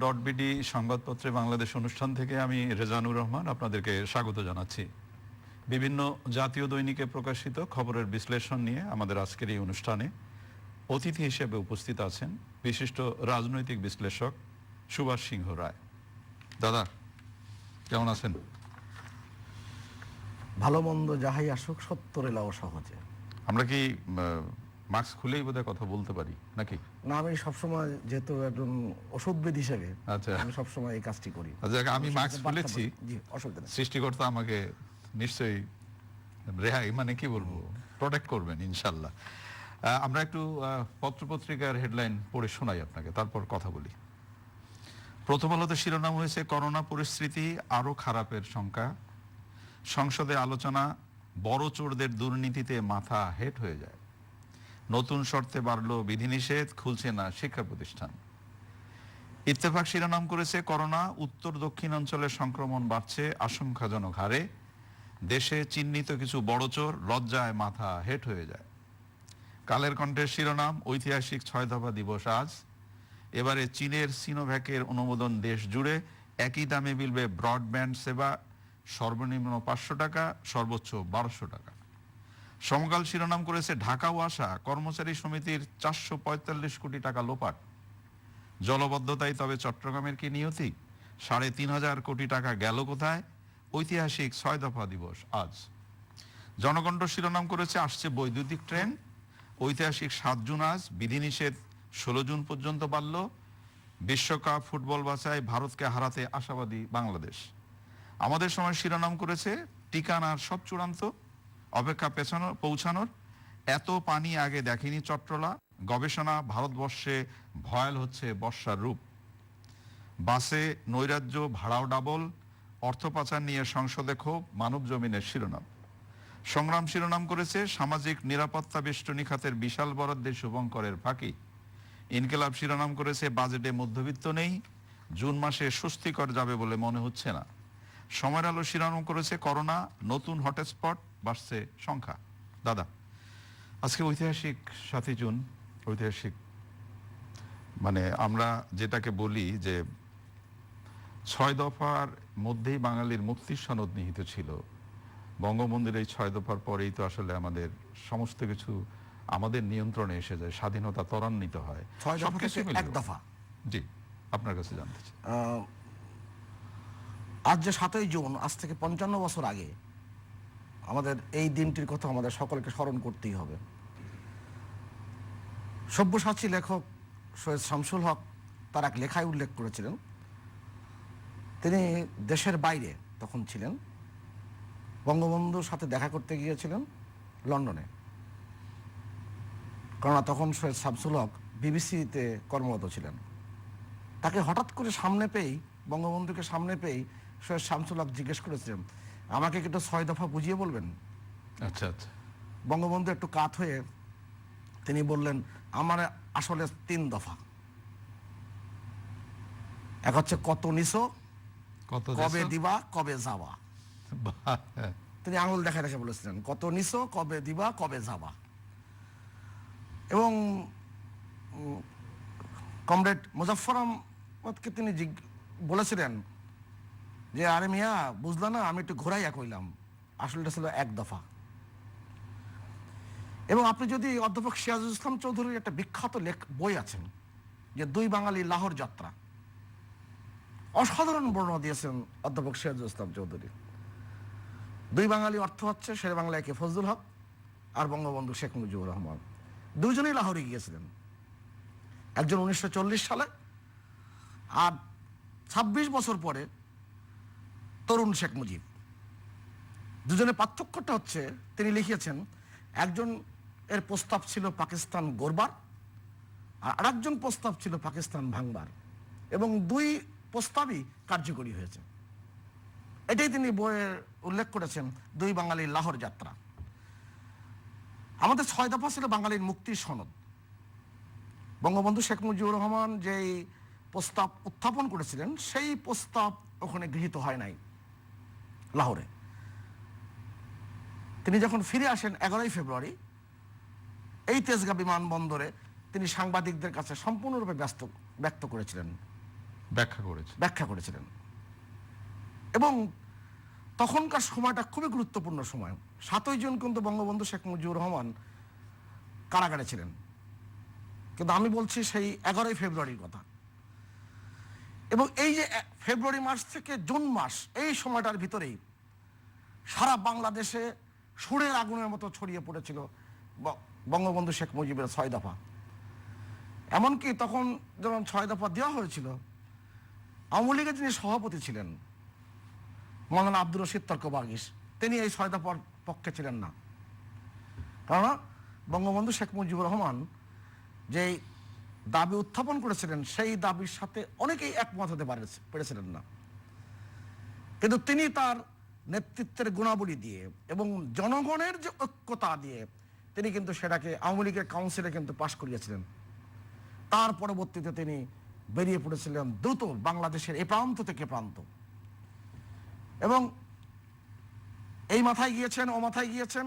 .bd সংবাদপত্রে বাংলাদেশ অনুষ্ঠান থেকে আমি রেজানুর রহমান আপনাদেরকে স্বাগত জানাচ্ছি। বিভিন্ন জাতীয় দৈনিকে প্রকাশিত খবরের বিশ্লেষণ নিয়ে আমাদের আজকের এই অনুষ্ঠানে অতিথি হিসেবে উপস্থিত আছেন বিশিষ্ট রাজনৈতিক বিশ্লেষক সুভাষ সিংহ রায়। দাদা কেমন আছেন? ভালো মন্দ যাহাই আসুক সত্তর এলাও সহজে। আমরা কি মাস্ক খুলেই বোধহয় কথা বলতে পারি নাকি? না, আমি সবসময় যেহেতু একজন ওষুধবিদ হিসেবে আচ্ছা, আমি সবসময় এই কাজটি করি। আচ্ছা, আমি মাস্ক খুলেছি, জি, অসুবিধা নেই। সৃষ্টিকর্তা আমাকে নিশ্চয়ই রেহাই মানে কি বলবো প্রোটেক্ট করবেন ইনশাল্লাহ। আমরা একটু পত্রপত্রিকার হেডলাইন পড়ে শোনাই আপনাকে, তারপর কথা বলি। প্রথম আলোতে শিরোনাম হয়েছে করোনা পরিস্থিতি আরো খারাপের শঙ্কা, সংসদে আলোচনা, বড় চোরদের দুর্নীতিতে মাথা হেট হয়ে যায়, নতুন শর্তে বাড়লো বিধিনিষেধ, খুলছে না শিক্ষা প্রতিষ্ঠান। ইত্তেফাক শিরোনাম করেছে করোনা উত্তর দক্ষিণ অঞ্চলের সংক্রমণ বাড়ছে আশঙ্কাজনক হারে, দেশে চিহ্নিত কিছু বড় চোর, লজ্জায় মাথা হেট হয়ে যায়। কালের কণ্ঠের শিরোনাম ঐতিহাসিক 6 দফা দিবস আজ, এবারে চীনের সিনোভ্যাকের অনুমোদন দেশ জুড়ে, একই দামে মিলবে ব্রডব্যান্ড সেবা, সর্বনিম্ন 500 টাকা, সর্বোচ্চ 1200 টাকা। সমকাল শিরোনাম করেছে ঢাকা ওয়াসা কর্মচারী সমিতির 445 কোটি টাকা লোপাট, জলবদ্ধতায় তবে চট্টগ্রামের কি নিয়তি, 3.5 কোটি টাকা গেল কোথায়, ঐতিহাসিক 6 দফা দিবস আজ। জনকণ্ঠ শিরোনাম করেছে আসছে বৈদ্যুতিক ট্রেন, ঐতিহাসিক 7 জুন আজ, বিধিনিষেধ 16 জুন পর্যন্ত বাড়ল, বিশ্বকাপ ফুটবল বাছাই ভারতকে হারাতে আশাবাদী বাংলাদেশ। আমাদের সময় শিরোনাম করেছে ঠিকানার সব চূড়ান্ত, অপেক্ষা পৌঁছানোর, এত পানি আগে দেখেনি চট্টলা, গবেষণা ভারতবর্ষে ভয়াল হচ্ছে বর্ষার রূপ, বাসে নৈরাজ্য ভাড়াও ডাবল, অর্থ পাচার নিয়ে সংসদে ক্ষোভ, মানব জমিনের শিরোনাম। সংগ্রাম শিরোনাম করেছে সামাজিক নিরাপত্তা বেষ্টনী খাতের বিশাল বরাদ্দে শুভঙ্করের ফাঁকি। ইনকিলাব শিরোনাম করেছে বাজেটে মধ্যবিত্ত নেই, জুন মাসে স্বস্তিকর যাবে বলে মনে হচ্ছে না। সময়ের আলো শিরোনাম করেছে করোনা নতুন হটস্পট, বাড়ছে সংখ্যা। দাদা, আজকে ঐতিহাসিক 7 জুন, ঐতিহাসিক মানে আমরা যেটাকে বলি যে 6 দফার মধ্যেই বাঙালির মুক্তির সনদ নিহিত ছিল। বঙ্গবন্ধুর এই 6 দফার পরেই তো আসলে আমাদের সমস্ত কিছু আমাদের নিয়ন্ত্রণে এসে যায়, স্বাধীনতা ত্বরান্বিত হয়। 6 দফা থেকে 1 দফা। জি, আপনার কাছে জানতে চাই। আজ যে 7ই জুন, আজ থেকে 55 বছর আগে আমাদের এই দিনটির কথা আমাদের সকলকে স্মরণ করতেই হবে। সব্যসাচী লেখক সৈয়দ শামসুল হক তার এক লেখায় উল্লেখ করেছিলেন, তিনি দেশের বাইরে তখন ছিলেন, বঙ্গবন্ধুর সাথে দেখা করতে গিয়েছিলেন লন্ডনে। কেননা তখন সৈয়দ শামসুল হক বিবিসিতে কর্মরত ছিলেন। তাকে হঠাৎ করে সামনে পেয়েই, বঙ্গবন্ধুকে সামনে পেয়েই সৈয়দ শামসুল হক জিজ্ঞেস করেছিলেন, আমাকে একটু 6 দফা বুঝিয়ে বলবেন? আচ্ছা আচ্ছা। বঙ্গবন্ধু একটু কাত হয়ে তিনি বললেন, আমার আসলে 3 দফা। এক হচ্ছে কত নিছো, কবে দিবা, কবে যাবা। তিনি আঙুল দেখা দেখে বলেছিলেন কত নিছো, কবে দিবা, কবে যাবা। এবং কমরেড মুজাফফর আহমদকে তিনি বলেছিলেন যে আরে মিয়া বুঝলা না, আমি একটু ঘোরাইয়া কইলাম, আসলে এটা ছিল 1 দফা। এবং আপনি যদি অধ্যাপক সিরাজুল ইসলাম চৌধুরীর একটা বিখ্যাত বই আছেন যে 2 বাঙালি লাহোর যাত্রা, অসাধারণ বর্ণনা দিয়েছেন অধ্যাপক সিরাজুল ইসলাম চৌধুরী। 2 বাঙালি অর্থ হচ্ছে শেরে বাংলা একে ফজলুল হক আর বঙ্গবন্ধু শেখ মুজিবুর রহমান। দুজনেই লাহোরে গিয়েছিলেন, একজন 1940 সালে আর 26 বছর পরে তরুণ শেখ মুজিব। দুজনের পার্থক্যটা হচ্ছে, তিনি লিখিয়েছেন একজন এর প্রস্তাব ছিল পাকিস্তান গড়বার আর আরেকজন প্রস্তাব ছিল পাকিস্তান ভাঙবার, এবং 2 প্রস্তাবই কার্যকরী হয়েছে। এটাই তিনি বইয়ে উল্লেখ করেছেন 2 বাঙালির লাহোর যাত্রা। আমাদের 6 দফা ছিল বাঙালির মুক্তির সনদ। বঙ্গবন্ধু শেখ মুজিবুর রহমান যেই প্রস্তাব উত্থাপন করেছিলেন সেই প্রস্তাব ওখানে গৃহীত হয় নাই লাহোরে। তিনি যখন ফিরে আসেন 11ই ফেব্রুয়ারি, এই তেজগাঁ বিমানবন্দরে তিনি সাংবাদিকদের কাছে সম্পূর্ণরূপে ব্যক্ত করেছিলেন ব্যাখ্যা করেছিলেন। এবং তখনকার সময়টা খুবই গুরুত্বপূর্ণ সময়। 7ই জুন কিন্তু বঙ্গবন্ধু শেখ মুজিবুর রহমান কারাগারে ছিলেন, কিন্তু আমি বলছি সেই 11ই ফেব্রুয়ারির কথা। এবং এই যে ফেব্রুয়ারি মাস থেকে জুন মাস, এই সময়টার ভিতরেই সারা বাংলাদেশে সুরের আগুনের মতো ছড়িয়ে পড়েছিল বঙ্গবন্ধু শেখ মুজিবের 6 দফা। এমনকি তখন যখন 6 দফা দেওয়া হয়েছিল, আওয়ামী লীগের যিনি সভাপতি ছিলেন মৌলানা আব্দুর রশিদ তর্কবাগীশ, তিনি এই 6 দফার পক্ষে ছিলেন না। কেননা বঙ্গবন্ধু শেখ মুজিবুর রহমান যেই দাবি উত্থাপন করেছিলেন, সেই দাবির সাথে অনেকেই একমত হতে পেরেছিলেন না। কিন্তু তিনি তার নেতৃত্বের গুণাবলী দিয়ে এবং জনগণের যে ঐক্যতা দিয়ে তিনি কিন্তু সেটাকে আওয়ামী লীগের কাউন্সিলে কিন্তু পাশ করিয়েছিলেন। তার পরবর্তীতে তিনি বেরিয়ে পড়েছিলেন দ্রুত বাংলাদেশের এ প্রান্ত থেকে প্রান্ত, এবং এই মাথায় গিয়েছেন, ও মাথায় গিয়েছেন,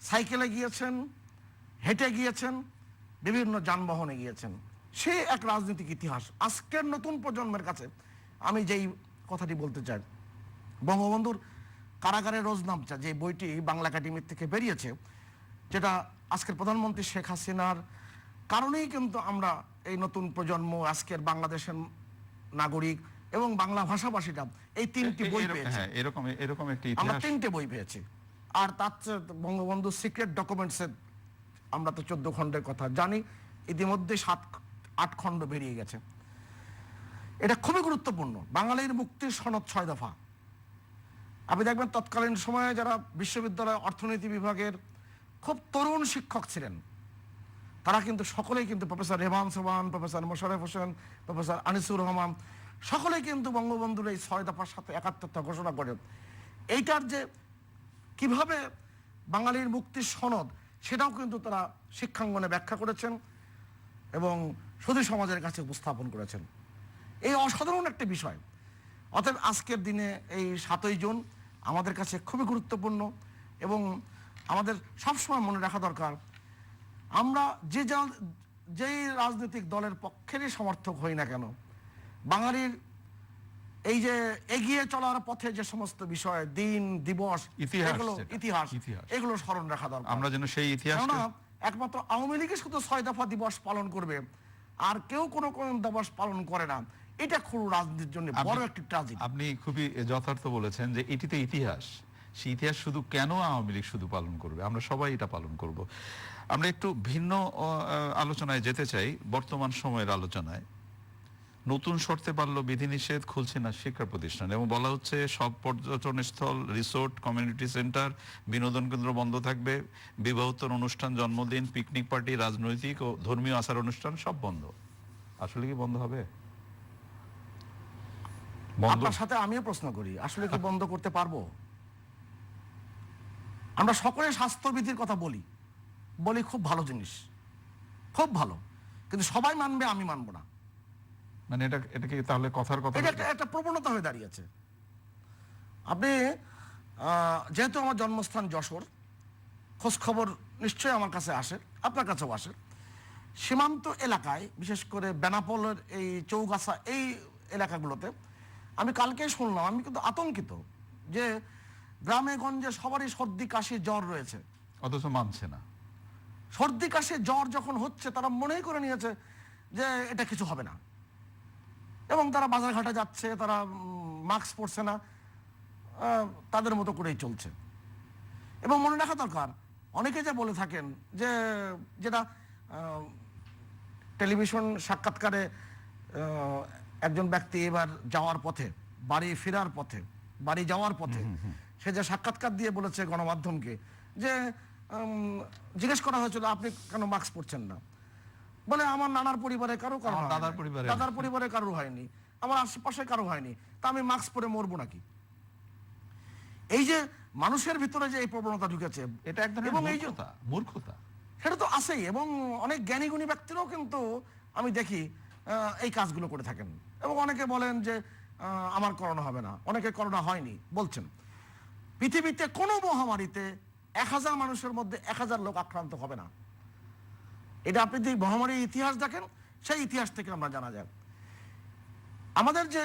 সাইকেলে গিয়েছেন, হেঁটে গিয়েছেন, বিভিন্ন যানবাহনে গিয়েছেন। সে এক রাজনৈতিক ইতিহাস। আজকের নতুন প্রজন্মের কাছে আমি যেই কথাটি বলতে চাই, বঙ্গবন্ধুর কারাগারে রোজনামচা যে বইটি বাংলা একাডেমির থেকে বেরিয়েছে, যেটা আজকের প্রধানমন্ত্রী শেখ হাসিনার কারণেই কিন্তু আমরা এই নতুন প্রজন্ম, আজকের বাংলাদেশের নাগরিক এবং বাংলা ভাষাভাষীরা এই 3টি বই পেয়েছি। এরকম একটি আমরা ইতিহাস 3টে বই পেয়েছি। আর তার চেয়ে বঙ্গবন্ধু সিক্রেট ডকুমেন্টসের আমরা তো 14 খণ্ডের কথা জানি, ইতিমধ্যে 7-8 খণ্ড বেরিয়ে গেছে। এটা খুবই গুরুত্বপূর্ণ। বাঙালির মুক্তির সনদ 6 দফা। আপনি দেখবেন তৎকালীন সময়ে যারা বিশ্ববিদ্যালয় অর্থনীতি বিভাগের খুব তরুণ শিক্ষক ছিলেন, তারা কিন্তু সকলেই কিন্তু professor Rehman Sobhan, professor Mosharraf Hossain, professor Anisur Rahman, সকলেই কিন্তু বঙ্গবন্ধুর এই 6 দফার সাথে একাত্মতা ঘোষণা করেন। এইটার যে কিভাবে বাঙালির মুক্তির সনদ, সেটাও কিন্তু তারা শিক্ষাঙ্গনে ব্যাখ্যা করেছেন এবং সুধী সমাজের কাছে উপস্থাপন করেছেন। এই অসাধারণ একটা বিষয়। অতএব আজকের দিনে এই 7ই জুন আমাদের কাছে খুবই গুরুত্বপূর্ণ, এবং আমাদের সবসময় মনে রাখা দরকার, আমরা যেই রাজনৈতিক দলের পক্ষেরই সমর্থক হই না কেন, বাঙালির এই যে এগিয়ে চলার পথে যে সমস্ত বিষয়, দিন দিবস, ইতিহাস, এগুলো স্মরণ রাখা দরকার। আমরা যেন সেই ইতিহাস, একমাত্র আওয়ামী লীগই শুধু 6 দফা দিবস পালন করবে, আর কেউ কোনো দিবস পালন করে না, এটা খুব রাজনীতির জন্য বড় একটি ট্র্যাজেডি। আপনি খুবই যথার্থ বলেছেন যে এটিতে ইতিহাস, সেই ইতিহাস শুধু কেন আওয়ামী লীগ শুধু পালন করবে, আমরা সবাই এটা পালন করব। আমরা একটু ভিন্ন আলোচনায় যেতে চাই। বর্তমান সময়ের আলোচনায় নতুন শর্তে পারল বিধিনিষেধ, খুলছে না শিক্ষা প্রতিষ্ঠান, এবং বলা হচ্ছে সব পর্যটন স্থল, রিসোর্ট, কমিউনিটি সেন্টার, বিনোদন কেন্দ্র বন্ধ থাকবে, বিবাহোত্তর অনুষ্ঠান, জন্মদিন, পিকনিক পার্টি, রাজনৈতিক ও ধর্মীয় আচার অনুষ্ঠান সব বন্ধ। আসলে কি বন্ধ হবে? আপনার সাথে আমিও প্রশ্ন করি, আসলে কি বন্ধ করতে পারবো? আমরা সকলে স্বাস্থ্যবিধির কথা বলি, খুব ভালো জিনিস, খুব ভালো, কিন্তু সবাই মানবে, আমি মানবো না। মানে এটা কি তাহলে কথার কথা? এটা একটা প্রবণতা হয়ে দাঁড়িয়েছে। আপনি যেহেতু আমার জন্মস্থান যশোর, খোঁজ খবর নিশ্চয়ই আমার কাছে আসে, আপনার কাছেও আসে। সীমান্ত এলাকায়, বিশেষ করে বেনাপোলের এই চৌগাছা, এই এলাকাগুলোতে আমি কালকেই শুনলাম, আমি কিন্তু আতঙ্কিত, যে গ্রামে গঞ্জে সবারই সর্দি কাশি জ্বর রয়েছে, অথচ মানছে না। সর্দি কাশি জ্বর যখন হচ্ছে, তারা মনেই করে নিয়েছে যে এটা কিছু হবে না, এবং তারা বাজারঘাটে যাচ্ছে, তারা মাস্ক পরছে না, তাদের মতো করেই চলছে। এবং মনে রাখা দরকার, অনেকে যা বলে থাকেন যে, যেটা টেলিভিশন সাক্ষাৎকারে একজন ব্যক্তি এবার যাওয়ার পথে, বাড়ি ফেরার পথে, বাড়ি যাওয়ার পথে, সে যে সাক্ষাৎকার দিয়ে বলেছে গণমাধ্যমকে, যে জিজ্ঞেস করা হয়েছিল আপনি কেন মাস্ক পরছেন না, বলে আমার নানার পরিবারে কারো দাদার পরিবারে কারো হয়নি, আমার আশেপাশে কারো হয়নি, তা আমি মাস্ক পরে মরবো নাকি? এই যে মানুষের ভিতরে যে এই প্রবণতা ঢুকেছে, এটা একদম মূর্খতা, সেটা তো আছেই। এবং অনেক জ্ঞানী গুণী ব্যক্তিরাও কিন্তু আমি দেখি এই কাজগুলো করে থাকেন, এবং অনেকে বলেন যে আমার করোনা হবে না, অনেকে করোনা হয়নি বলছেন। পৃথিবীতে কোনো মহামারীতে 1000 মানুষের মধ্যে 1000 লোক আক্রান্ত হবে না। এটা আপনি যদি মহামারীর ইতিহাস দেখেন, সেই ইতিহাস থেকে আমরা জানা যায়। আমাদের যে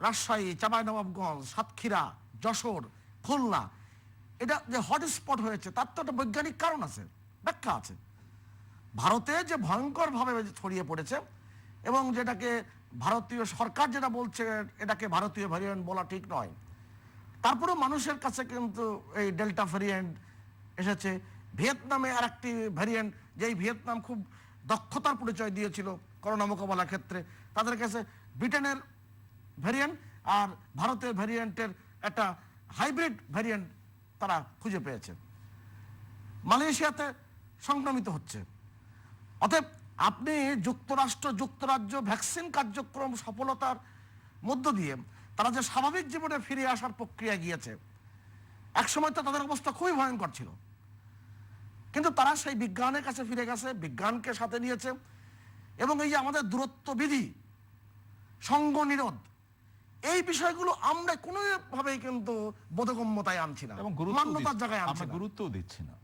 রাজশাহী, চাঁপাইনবাবগঞ্জ, সাতক্ষীরা, যশোর, খুলনা, এটা যে হটস্পট হয়েছে তার তো একটা বৈজ্ঞানিক কারণ আছে, ব্যাখ্যা আছে। ভারতে যে ভয়ঙ্করভাবে ছড়িয়ে পড়েছে এবং যেটাকে ভারতীয় সরকার যেটা বলছে এটাকে ভারতীয় ভ্যারিয়েন্ট বলা ঠিক নয়, তারপরেও মানুষের কাছে কিন্তু এই ডেল্টা ভ্যারিয়েন্ট এসেছে। ভিয়েতনামে আর একটি ভ্যারিয়েন্ট, যেই ভিয়েতনাম খুব দক্ষতার পরিচয় দিয়েছিল করোনা মোকাবেলার ক্ষেত্রে, তাদের কাছে ব্রিটেনের ভ্যারিয়েন্ট আর ভারতের ভ্যারিয়েন্টের একটা হাইব্রিড ভ্যারিয়েন্ট তারা খুঁজে পেয়েছে। মালয়েশিয়াতে সংক্রমিত হচ্ছে। অতএব আপনি যুক্তরাজ্য ভ্যাকসিন কার্যক্রম সফলতার মধ্য দিয়ে তারা যে স্বাভাবিক জীবনে ফিরে আসার প্রক্রিয়া গিয়েছে, একসময় তো তাদের অবস্থা খুবই ভয়ঙ্কর ছিল, কিন্তু তারা সেই বিজ্ঞানের কাছে ফিরে গেছে, বিজ্ঞানকে সাথে নিয়েছে। এবং এই যে আমাদের দূরত্ব বিধি, সঙ্গ নিরোধ, এই বিষয়গুলো আমরা কোনোভাবেই কিন্তু বোধগম্যতায় আনছি না এবং মান্যতার জায়গায় আনছি না, গুরুত্বও দিচ্ছি না।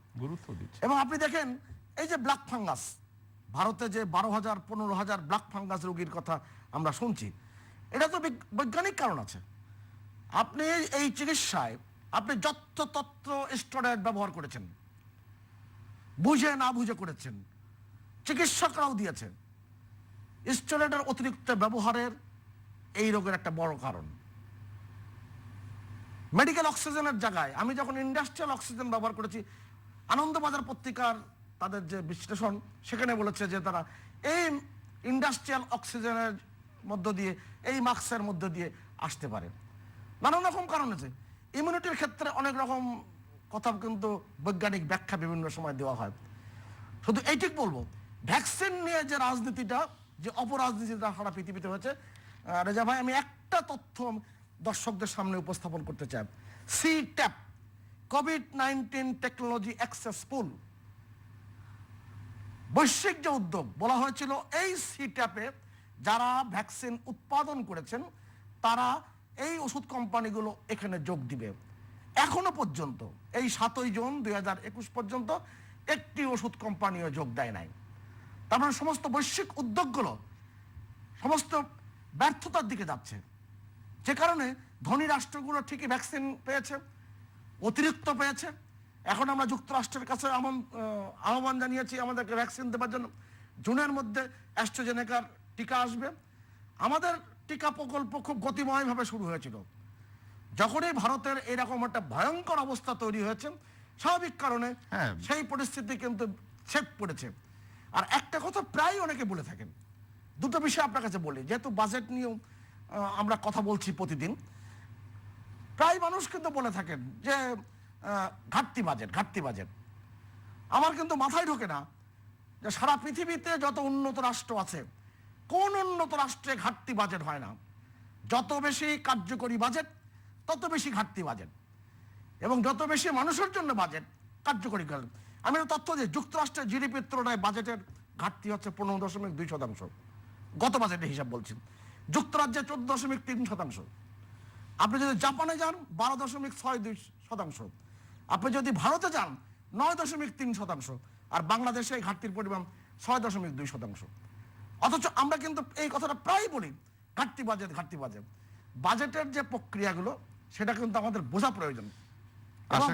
এবং আপনি দেখেন এই যে ব্ল্যাক ফাঙ্গাস, ভারতে যে 12,000-15,000 ব্ল্যাক ফাঙ্গাস রোগীর কথা আমরা শুনছি, এটা তো বৈজ্ঞানিক কারণ আছে। আপনি এই চিকিৎসায় আপনি যত্রতত্র স্টেরয়েড ব্যবহার করেছেন, বুঝে না বুঝে করেছেন, চিকিৎসকরাও দিয়েছেন। স্টেরয়েডের অতিরিক্ত ব্যবহারের এই রোগের একটা বড় কারণ। মেডিকেল অক্সিজেনের জায়গায় আমি যখন ইন্ডাস্ট্রিয়াল অক্সিজেন ব্যবহার করেছি, আনন্দবাজার পত্রিকার তাদের যে বিশ্লেষণ সেখানে বলেছে যে তারা এই ইন্ডাস্ট্রিয়াল অক্সিজেনের মধ্য দিয়ে, এই মাস্কের মধ্য দিয়ে আসতে পারে। নানান রকম কারণ আছে। ইমিউনিটির ক্ষেত্রে অনেক রকম কথা কিন্তু বৈজ্ঞানিক ব্যাখ্যা বিভিন্ন সময় দেওয়া হয়। শুধু এইটুক বলবো, ভ্যাকসিন নিয়ে যে রাজনীতিটা, যে অপরাজনীতিটা সারা পৃথিবীতে হয়েছে, রেজা ভাই আমি একটা তথ্য দর্শকদের সামনে উপস্থাপন করতে চাই। CTAP, COVID-19 টেকনোলজি অ্যাক্সেস পুল, বৈশ্বিক যে উদ্যোগ বলা হয়েছিল, এই CTAP-এ যারা ভ্যাকসিন উৎপাদন করেছেন তারা এই ওষুধ কোম্পানিগুলো এখানে যোগ দিবে। এখনো পর্যন্ত এই 7ই জুন 2021 পর্যন্ত একটি ওষুধ কোম্পানিও যোগ দেয় নাই। তার মানে সমস্ত বৈশ্বিক উদ্যোগগুলো সমস্ত ব্যর্থতার দিকে যাচ্ছে, যে কারণে ধনী রাষ্ট্রগুলো ঠিকই ভ্যাকসিন পেয়েছে, অতিরিক্ত পেয়েছে। এখন আমরা যুক্তরাষ্ট্রের কাছে আহ্বান জানিয়েছি আমাদেরকে ভ্যাকসিন দেওয়ার জন্য। জুনের মধ্যে অ্যাস্ট্রাজেনেকার টিকা আসবে। আমাদের টিকা প্রকল্প খুব গতিময়ভাবে শুরু হয়েছিল। যখনই ভারতের এরকম একটা ভয়ঙ্কর অবস্থা তৈরি হয়েছে, স্বাভাবিক কারণে সেই পরিস্থিতি কিন্তু ছেদ পড়েছে। আর একটা কথা প্রায় অনেকে বলে থাকেন, দুটো বিষয় আপনার কাছে বলি, যেহেতু বাজেট নিয়েও আমরা কথা বলছি প্রতিদিন, প্রায় মানুষ কিন্তু বলে থাকেন যে ঘাটতি বাজেট। আমার কিন্তু মাথায় ঢোকে না যে সারা পৃথিবীতে যত উন্নত রাষ্ট্র আছে, কোন উন্নত রাষ্ট্রে ঘাটতি বাজেট হয় না। যত বেশি কার্যকরী বাজেট তত বেশি ঘাটতি বাজেট, এবং যত বেশি মানুষের জন্য বাজেট কার্যকরী। আমি একটা তথ্য দিই, যুক্তরাষ্ট্রের জিডিপির তুলনায় বাজেটের ঘাটতি হচ্ছে 15.2%। গত বাজেটের হিসাব বলছি। যুক্তরাজ্যে 14.3%। আপনি যদি জাপানে যান 12.62%। আপনি যদি ভারতে যান 9.3%। আর বাংলাদেশে ঘাটতির পরিমাণ 6.2%। অথচ আমরা কিন্তু এই কথাটা প্রায় বলি, ঘাটতি বাজেট। বাজেটের যে প্রক্রিয়াগুলো সেটা কিন্তু আমাদের বোঝা প্রয়োজন। এবং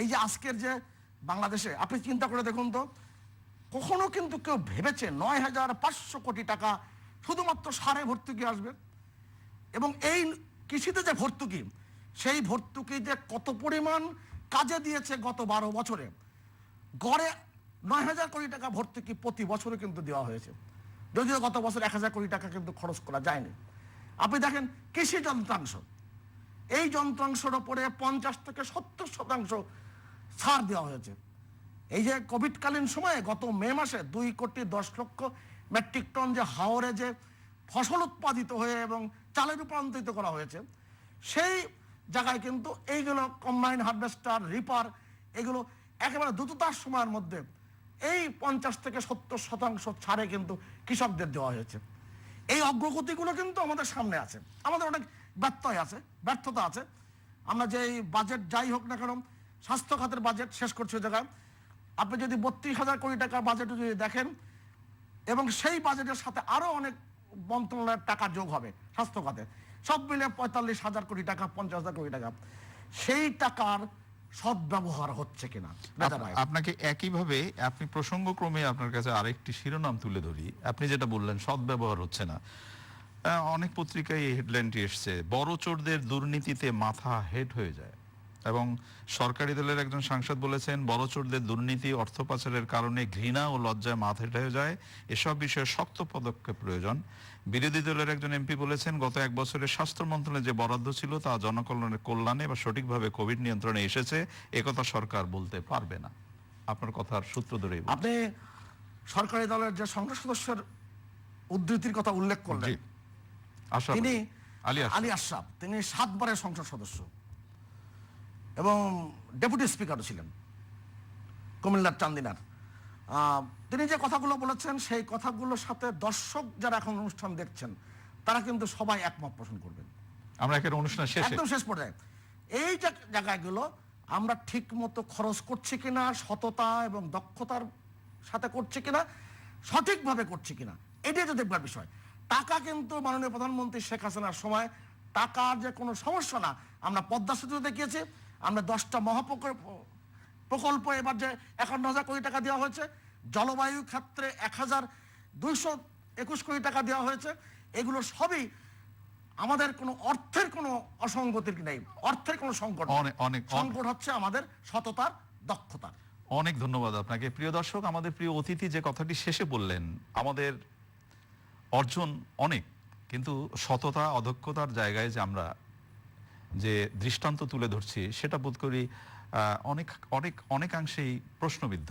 এই যে আজকের যে বাংলাদেশে আপনি চিন্তা করে দেখুন তো, কখনো কিন্তু কেউ ভেবেছে 9,500 কোটি টাকা শুধুমাত্র সারে ভর্তুকি আসবে? এবং এই কৃষিতে যে ভর্তুকি, সেই ভর্তুকি যে কত পরিমাণ কাজে দিয়েছে গত 12 বছরে, গড়ে 9,000 কোটি টাকা ভর্তুকি প্রতি বছরে কিন্তু দেওয়া হয়েছে। যদিও গত বছর 1,000 কোটি টাকা কিন্তু খরচ করা যায়নি। আপনি দেখেন কৃষি যন্ত্রাংশ, এই যন্ত্রাংশের ওপরে 50-70% ছাড় দেওয়া হয়েছে। এই যে কোভিডকালীন সময়ে গত মে মাসে 2,10,00,000 মেট্রিক টন যে হাওরে যে ফসল উৎপাদিত হয়ে এবং চালে রূপান্তরিত করা হয়েছে, সেই জায়গায় কিন্তু এইগুলো কম্বাইন হারভেস্টার, রিপার, এগুলো একেবারে দ্রুততার সময়ের মধ্যে এই 50-70% ছাড়ে কিন্তু কৃষকদের দেওয়া হয়েছে। এই অগ্রগতিগুলো কিন্তু আমাদের সামনে আছে। আমাদের অনেক ব্যর্থতা আছে। আমরা যে বাজেট যাই হোক না কেন, স্বাস্থ্য খাতের বাজেট শেষ করছে জায়গায়, আপনি যদি 32,000 কোটি টাকার বাজেট যদি দেখেন এবং সেই বাজেটের সাথে আরো অনেক মন্ত্রণালয়ের টাকা যোগ হবে স্বাস্থ্য খাতে, সব মিলে 45,000 কোটি টাকা, 50,000 কোটি টাকা, সেই টাকার সদ্ব্যবহার হচ্ছে কিনা। আপনাকে একইভাবে আপনি প্রসঙ্গক্রমে আপনার কাছে আরেকটি শিরোনাম তুলে ধরি। আপনি যেটা বললেন সদ্ব্যবহার হচ্ছে না, অনেক পত্রিকায় এই হেডলাইনটি এসছে, বড় চোরদের দুর্নীতিতে মাথা হেট হয়ে যায়। এবং সরকারি দলের একজন সাংসদ বলেছেন, বড় চোরদের দুর্নীতি অর্থ পাচারের কারণে ঘৃণা ও লজ্জায় মাথা হেট হয়ে যায়, এসব বিষয়ে শক্ত পদক্ষেপ প্রয়োজন। বিরোধী দলের একজন এমপি বলেছেন, গত 1 বছরে স্বাস্থ্য মন্ত্রণালয়ে যে বরাদ্দ ছিল তা জনকল্যাণের কল্যাণে বা সঠিকভাবে কোভিড নিয়ন্ত্রণে এসেছে, একথা সরকার বলতে পারবে না। আপনার কথার সূত্র ধরেই বলছি। আপনি সরকারি দলের যে সংসদ সদস্যের উদ্ধৃতির কথা উল্লেখ করলেন, জি, আশরাফ তিনি আলী আলী আশরাফ, তিনি 7 বারের সংসদ সদস্য এবং ডেপুটি স্পিকারও ছিলেন কুমিল্লার চান্দিনার। তিনি যে কথাগুলো বলেছেন সেই কথাগুলোর সাথে দর্শক যারা এখন অনুষ্ঠান দেখছেন তারা কিন্তু সবাই একমত পোষণ করবেন। আমরা একের অনুষ্ঠান শেষে একদম শেষ পর্যায়ে এই যে জায়গাগুলো আমরা ঠিক মতো খরচ করছি কিনা, সততা এবং দক্ষতার সাথে করছি কিনা, সঠিকভাবে করছি কিনা, এটাই তো দেখবার বিষয়। টাকা কিন্তু মাননীয় প্রধানমন্ত্রী শেখ হাসিনার সময় টাকার যে কোনো সমস্যা না, আমরা পদ্মা সেতু দেখিয়েছি, আমরা 10টা প্রকল্প এবার যে 51,000 কোটি টাকা দেওয়া হয়েছে, জলবায়ু ক্ষেত্রে 1,221 কোটি টাকা দেওয়া হয়েছে, এগুলো সবই আমাদের কোনো অর্থের কোনো অসঙ্গতির নেই, অর্থের কোনো সংকট সংকট হচ্ছে আমাদের সততার, দক্ষতার। অনেক ধন্যবাদ আপনাকে। প্রিয় দর্শক, আমাদের প্রিয় অতিথি যে কথাটি শেষে বললেন, আমাদের অর্জন অনেক, কিন্তু সততা অদক্ষতার জায়গায় যে আমরা যে দৃষ্টান্ত তুলে ধরছি সেটা বোধ করি অনেকাংশেই প্রশ্নবিদ্ধ।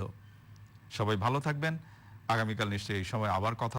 সবাই ভালো থাকবেন। আগামীকাল নিশ্চয়ই এই সময় আবার কথা